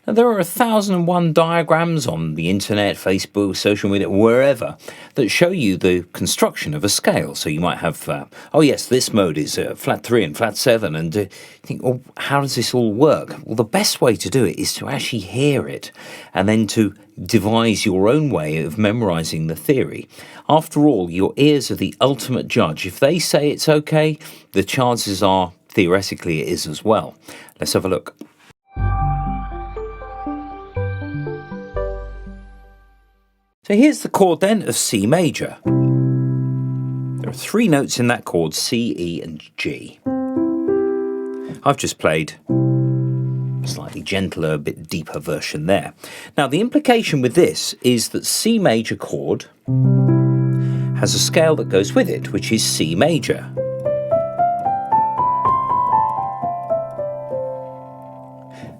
Now, there are 1,001 diagrams on the internet, Facebook, social media, wherever, that show you the construction of a scale. So you might have, oh yes, this mode is flat 3 and flat 7, and you think, well, how does this all work? Well, the best way to do it is to actually hear it, and then to devise your own way of memorising the theory. After all, your ears are the ultimate judge. If they say it's okay, the chances are, theoretically, it is as well. Let's have a look. So here's the chord then of C major. There are 3 notes in that chord, C, E and G. I've just played a slightly gentler, a bit deeper version there. Now the implication with this is that C major chord has a scale that goes with it, which is C major.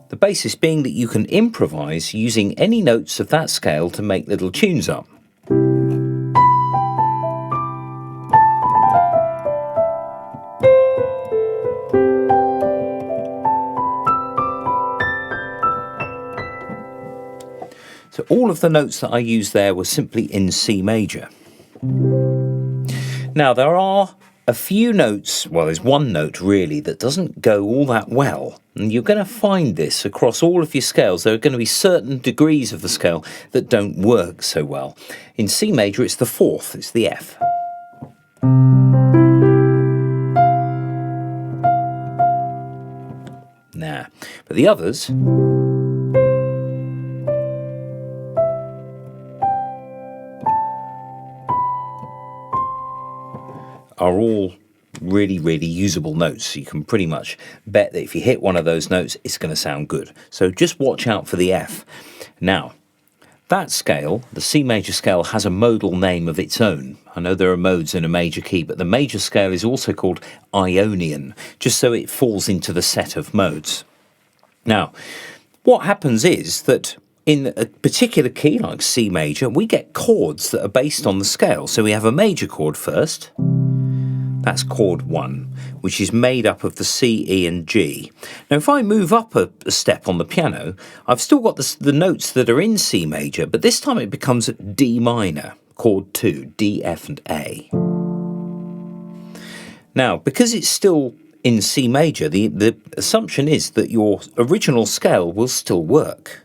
The basis being that you can improvise using any notes of that scale to make little tunes up. So all of the notes that I used there were simply in C major. Now there are a few notes, well there's one note really that doesn't go all that well, and you're going to find this across all of your scales. There are going to be certain degrees of the scale that don't work so well. In C major it's the 4th, it's the F. Nah, but the others are all really, really usable notes. You can pretty much bet that if you hit one of those notes, it's going to sound good. So just watch out for the F. Now, that scale, the C major scale, has a modal name of its own. I know there are modes in a major key, but the major scale is also called Ionian, just so it falls into the set of modes. Now, what happens is that in a particular key, like C major, we get chords that are based on the scale. So we have a major chord first. That's chord 1, which is made up of the C, E and G. Now if I move up a step on the piano, I've still got the notes that are in C major, but this time it becomes D minor, chord 2, D, F and A. Now, because it's still in C major, the assumption is that your original scale will still work.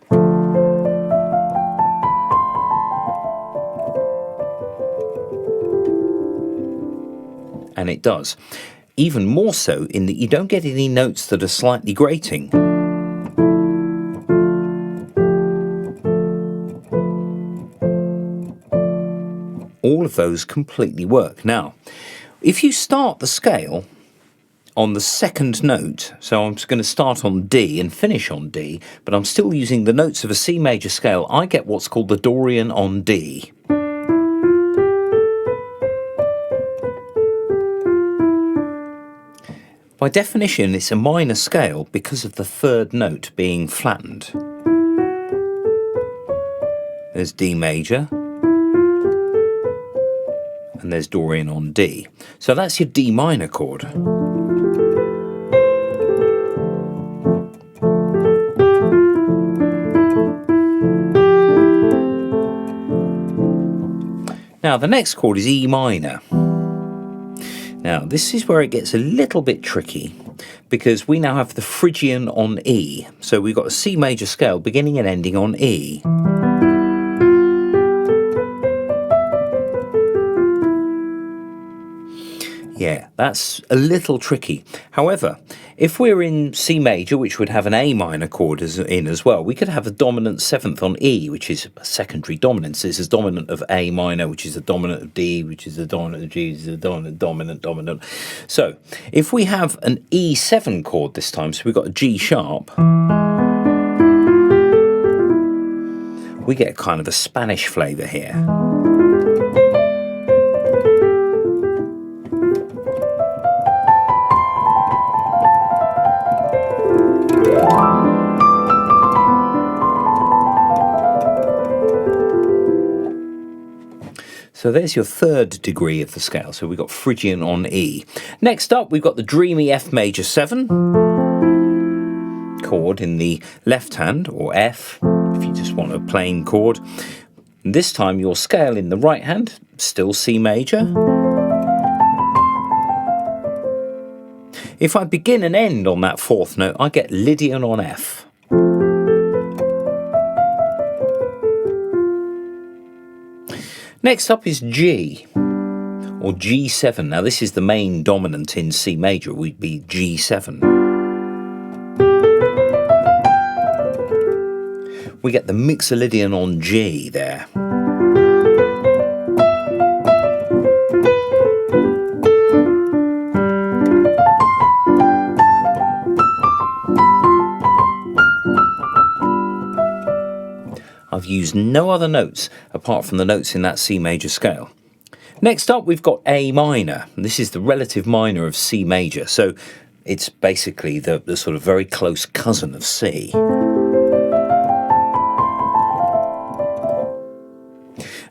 And it does. Even more so in that you don't get any notes that are slightly grating. All of those completely work. Now, if you start the scale on the 2nd note, so I'm just going to start on D and finish on D, but I'm still using the notes of a C major scale, I get what's called the Dorian on D. By definition, it's a minor scale because of the 3rd note being flattened. There's D major, and there's Dorian on D. So that's your D minor chord. Now the next chord is E minor. Now, this is where it gets a little bit tricky, because we now have the Phrygian on E. So we've got a C major scale beginning and ending on E. Yeah, that's a little tricky. However, if we're in C major, which would have an A minor chord in as well, we could have a dominant 7th on E, which is a secondary dominance. This is dominant of A minor, which is a dominant of D, which is a dominant of G, which is a dominant. So, if we have an E7 chord this time, so we've got a G sharp, we get kind of a Spanish flavour here. So there's your 3rd degree of the scale. So we've got Phrygian on E. Next up, we've got the dreamy F major 7, chord in the left hand, or F, if you just want a plain chord. This time your scale in the right hand, still C major. If I begin and end on that fourth note, I get Lydian on F. Next up is G, or G7. Now this is the main dominant in C major, it would be G7. We get the Mixolydian on G there. I've used no other notes apart from the notes in that C major scale. Next up we've got A minor. This is the relative minor of C major, so it's basically the sort of very close cousin of C.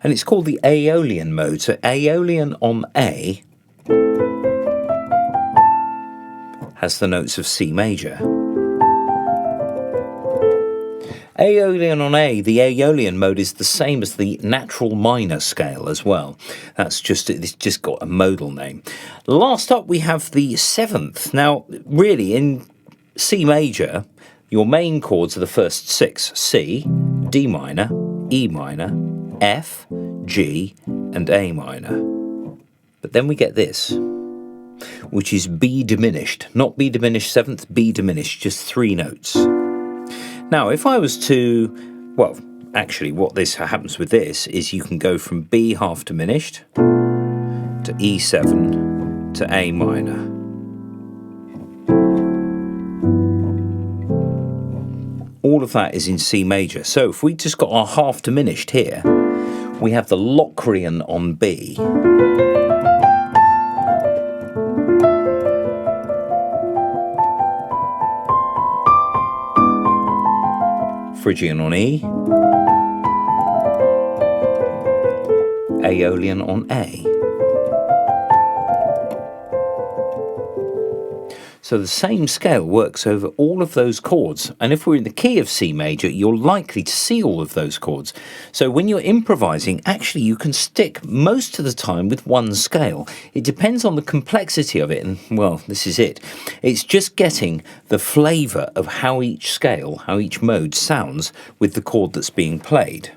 And it's called the Aeolian mode, so Aeolian on A has the notes of C major. Aeolian on A, the Aeolian mode is the same as the natural minor scale as well. It's just got a modal name. Last up we have the seventh. Now really in C major, your main chords are the first six: C, D minor, E minor, F, G and A minor. But then we get this, which is B diminished. Not B diminished seventh, B diminished, just 3 notes. Now, if I was to, well, actually what happens with this is you can go from B half diminished to E7 to A minor. All of that is in C major. So if we just got our half diminished here, we have the Locrian on B. Phrygian on E, Aeolian on A. So the same scale works over all of those chords, and if we're in the key of C major, you're likely to see all of those chords. So when you're improvising, actually you can stick most of the time with one scale. It depends on the complexity of it, and well, this is it. It's just getting the flavour of how each scale, how each mode sounds with the chord that's being played.